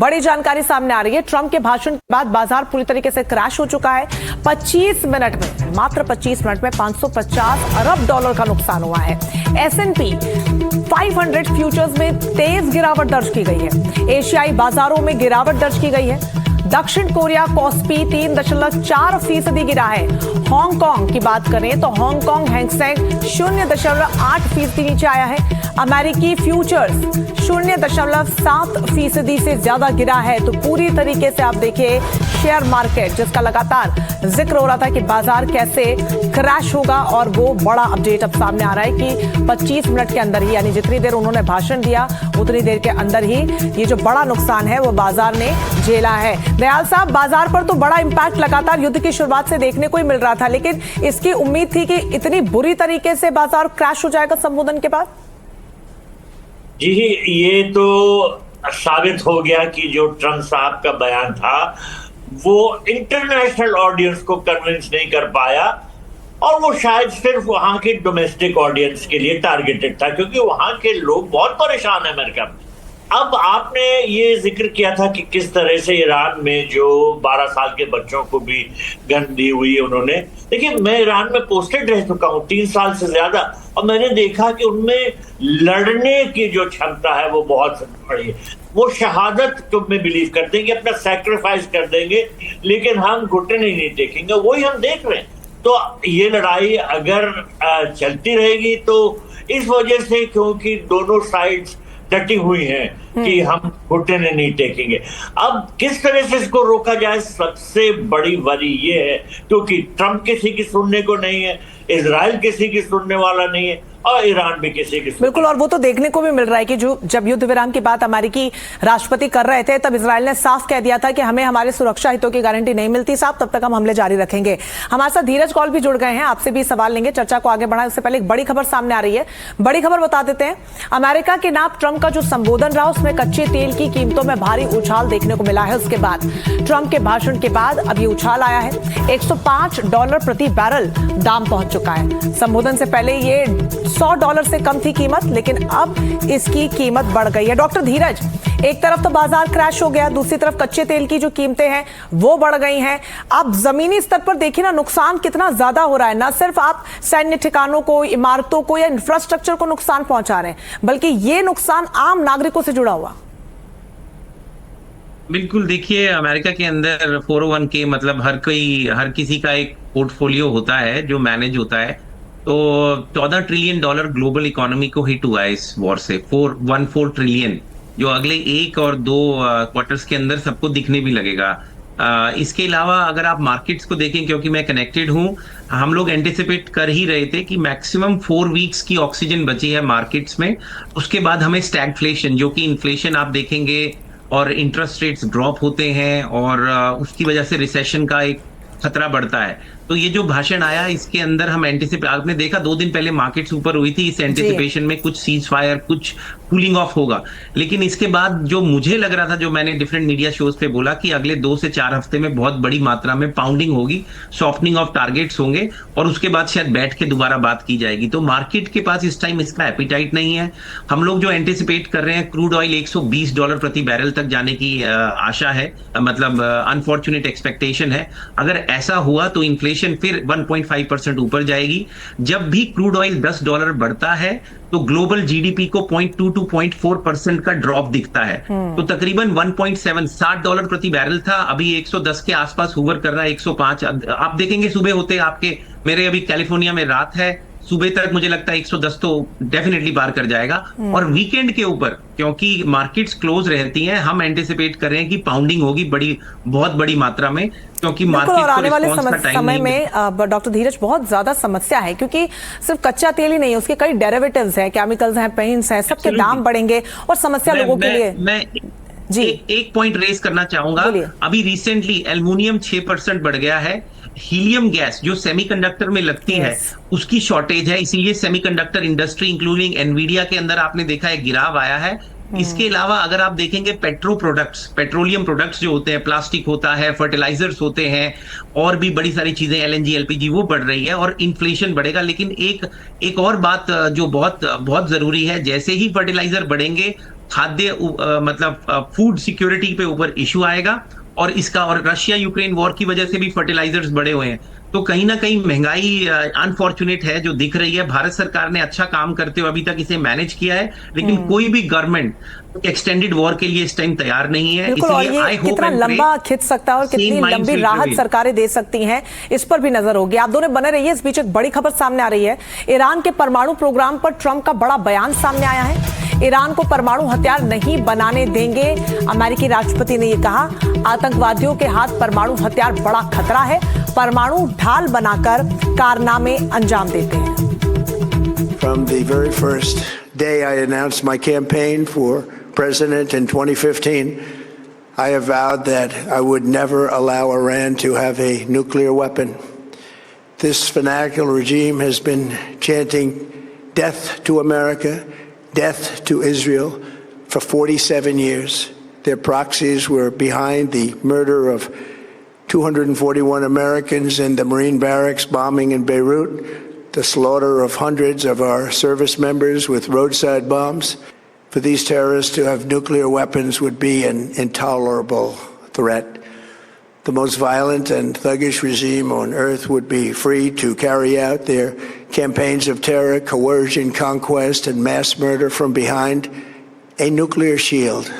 बड़ी जानकारी सामने आ रही है। ट्रंप के भाषण के बाद बाजार पूरी तरीके से क्रैश हो चुका है। 25 मिनट में, मात्र 25 मिनट में 550 अरब डॉलर का नुकसान हुआ है। S&P 500 फ्यूचर्स में तेज गिरावट दर्ज की गई है। एशियाई बाजारों में गिरावट दर्ज की गई है। दक्षिण कोरिया कॉस्पी 3.4% गिरा है। हांगकांग की बात करें तो हांगकांग हैंगसेंग 0.8% नीचे आया है। अमेरिकी फ्यूचर्स 0.7% से ज्यादा गिरा है। तो पूरी तरीके से आप देखिए शेयर मार्केट, जिसका लगातार जिक्र हो रहा था कि बाजार कैसे क्रैश होगा, और वो बड़ा अपडेट अब सामने आ रहा है कि 25 मिनट के अंदर ही, यानी जितनी देर उन्होंने भाषण दिया उतनी देर के अंदर ही ये जो बड़ा नुकसान है वो बाजार ने झेला है। दयाल साहब, बाजार पर तो बड़ा इंपैक्ट लगातार युद्ध की शुरुआत से देखने को ही मिल रहा था, लेकिन इसकी उम्मीद थी कि इतनी बुरी तरीके से बाजार क्रैश हो जाएगा संबोधन के बाद? जी, ये तो साबित हो गया कि जो ट्रंप साहब का बयान था वो इंटरनेशनल ऑडियंस को कन्विंस नहीं कर पाया, और वो शायद सिर्फ वहां के डोमेस्टिक ऑडियंस के लिए टारगेटेड था, क्योंकि वहां के लोग बहुत परेशान है अमेरिका में। अब आपने ये जिक्र किया था कि किस तरह से ईरान में जो 12 साल के बच्चों को भी गन दी हुई है उन्होंने। देखिए, मैं ईरान में पोस्टेड रह चुका हूँ 3 साल से ज्यादा, और मैंने देखा कि उनमें लड़ने की जो क्षमता है वो बहुत बड़ी है। वो शहादत को में बिलीव करते हैं कि अपना सैक्रिफाइस कर देंगे, लेकिन हम घुटने नहीं टेकेंगे। वही हम देख रहे हैं। तो ये लड़ाई अगर चलती रहेगी तो इस वजह से, क्योंकि दोनों साइड्स डटी हुई हैं कि हम घुटने नहीं टेकेंगे। अब किस तरह से इसको रोका जाए, सबसे बड़ी वरी ये है, क्योंकि ट्रंप किसी की सुनने को नहीं है, इजराइल किसी की सुनने वाला नहीं है, और ईरान भी किसी की। बिल्कुल, और वो तो देखने को भी मिल रहा है कि जो जब युद्ध विराम की बात अमेरिकी राष्ट्रपति कर रहे थे, तब इजराइल ने साफ कह दिया था कि हमें हमारे सुरक्षा हितों की गारंटी नहीं मिलती साहब, तब तक हम हमले जारी रखेंगे। हमारे साथ धीरज कौल भी जुड़ गए हैं, आपसे भी सवाल लेंगे, चर्चा को आगे बढ़ाएं। उससे पहले एक बड़ी खबर सामने आ रही है। बड़ी खबर बता देते हैं। अमेरिका के नाम ट्रंप का जो संबोधन रहा उसमें कच्चे तेल की कीमतों में भारी उछाल देखने को मिला है। उसके बाद ट्रंप के भाषण के बाद अब ये उछाल आया है। $105 प्रति बैरल दाम पहुंच चुका है। संबोधन से पहले ये $100 से कम थी कीमत, लेकिन अब इसकी कीमत बढ़ गई है। डॉक्टर धीरज, एक तरफ तो बाजार क्रैश हो गया, दूसरी तरफ कच्चे तेल की जो कीमतें हैं वो बढ़ गई हैं। अब जमीनी स्तर पर देखिए ना, नुकसान कितना ज्यादा हो रहा है। ना सिर्फ आप सैन्य ठिकानों को, इमारतों को या इंफ्रास्ट्रक्चर को नुकसान पहुंचा रहे हैं, बल्कि ये नुकसान आम नागरिकों से जुड़ा हुआ। बिल्कुल, देखिए अमेरिका के अंदर 401k मतलब हर किसी का एक पोर्टफोलियो होता है जो मैनेज होता है। तो $14 ट्रिलियन ग्लोबल इकोनॉमी को हिट हुआ है इस वॉर से। 14 ट्रिलियन, जो अगले 1 और 2 क्वार्टर्स के अंदर सबको दिखने भी लगेगा। इसके अलावा अगर आप मार्केट्स को देखें, क्योंकि मैं कनेक्टेड हूं, हम लोग एंटिसिपेट कर ही रहे थे कि मैक्सिमम 4 वीक्स की ऑक्सीजन बची है मार्केट्स में। उसके बाद हमें स्टैगफ्लेशन, जो कि इन्फ्लेशन आप देखेंगे और इंटरेस्ट रेट्स ड्रॉप होते हैं, और उसकी वजह से रिसेशन का एक खतरा बढ़ता है। तो ये जो भाषण आया, इसके अंदर हम एंटिसिपेट, आपने देखा 2 दिन पहले मार्केट्स ऊपर हुई थी इस एंटिसिपेशन में कुछ सीज फायर, कुछ कूलिंग ऑफ होगा। लेकिन इसके बाद जो मुझे लग रहा था, जो मैंने डिफरेंट मीडिया शोज पे बोला, कि अगले 2 से 4 हफ्ते में बहुत बड़ी मात्रा में पाउंडिंग होगी, सॉफ्टनिंग ऑफ टारगेट्स होंगे, और उसके बाद शायद बैठ के दोबारा बात की जाएगी। तो मार्केट के पास इस टाइम इसका एपिटाइट नहीं है। हम लोग जो एंटिसिपेट कर रहे हैं, क्रूड ऑयल $120 प्रति बैरल तक जाने की आशा है, मतलब अनफॉर्चुनेट एक्सपेक्टेशन है। अगर ऐसा हुआ तो इन्फ्लेशन फिर 1.5% ऊपर जाएगी। जब भी क्रूड ऑयल $10 बढ़ता है तो ग्लोबल जीडीपी को 0.2 to 0.4% का ड्रॉप दिखता है। तो तकरीबन 1.7 $60 प्रति बैरल था, अभी 110 के आसपास हुवर कर रहा है, 105। आप देखेंगे सुबह होते आपके, मेरे अभी कैलिफोर्निया में रात है, सुबह तक मुझे लगता है 110 तो डेफिनेटली पार कर जाएगा। और वीकेंड के ऊपर, क्योंकि मार्केट्स क्लोज रहती हैं, हम एंटिसिपेट कर रहे हैं कि पाउंडिंग होगी बहुत बड़ी मात्रा में, क्योंकि मार्केट और आने वाले समय में डॉक्टर धीरज बहुत ज्यादा समस्या है, क्योंकि सिर्फ कच्चा तेल ही नहीं है, उसके कई डेरिवेटिव्स हैं, केमिकल्स हैं, पेंट्स हैं, सबके दाम बढ़ेंगे और समस्या लोगों के लिए। मैं जी एक पॉइंट रेज करना चाहूंगा। अभी रिसेंटली एल्युमिनियम 6% बढ़ गया है। हीलियम गैस जो सेमीकंडक्टर में लगती है, उसकी शॉर्टेज है, इसीलिए सेमीकंडक्टर इंडस्ट्री इंक्लूडिंग एनवीडिया के अंदर आपने देखा है गिराव आया है। इसके अलावा अगर आप देखेंगे पेट्रोलियम प्रोडक्ट्स जो होते हैं, प्लास्टिक होता है, फर्टिलाइजर्स होते हैं, और भी बड़ी सारी चीजें, एलएनजी, एलपीजी, वो बढ़ रही है और इन्फ्लेशन बढ़ेगा। लेकिन एक और बात जो बहुत बहुत जरूरी है, जैसे ही फर्टिलाइजर बढ़ेंगे खाद्य मतलब फूड सिक्योरिटी पे ऊपर इशू आएगा, और रशिया यूक्रेन वॉर की वजह से भी फर्टिलाइजर्स बढ़े हुए हैं। तो कहीं ना कहीं महंगाई अनफॉर्चुनेट है जो दिख रही है। भारत सरकार ने अच्छा काम करते हुए अभी तक इसे मैनेज किया है, लेकिन कोई भी गवर्नमेंट एक्सटेंडेड वॉर के लिए इस टाइम तैयार नहीं है। बिल्कुल, और इसलिए ये कितना लंबा खिंच सकता है और कितनी लंबी राहत सरकारें दे सकती हैं, इस पर भी नजर होगी। आप दोनों बने रहिए। इस बीच एक बड़ी खबर सामने आ रही है। ईरान के परमाणु प्रोग्राम पर ट्रंप का बड़ा बयान सामने आया है। ईरान को परमाणु हथियार नहीं बनाने देंगे, अमेरिकी राष्ट्रपति ने यह कहा। आतंकवादियों के हाथ परमाणु हथियार बड़ा खतरा है, परमाणु ढाल बनाकर कारनामे अंजाम देते हैं। From the very first day I announced my campaign for president in 2015, I have vowed that I would never allow Iran to have a nuclear weapon. This fanatical regime has been chanting death to America, death to Israel for 47 years. Their proxies were behind the murder of 241 Americans in the Marine barracks bombing in Beirut, the slaughter of hundreds of our service members with roadside bombs. For these terrorists to have nuclear weapons would be an intolerable threat. The most violent and thuggish regime on earth would be free to carry out their campaigns of terror, coercion, conquest, and mass murder from behind a nuclear shield.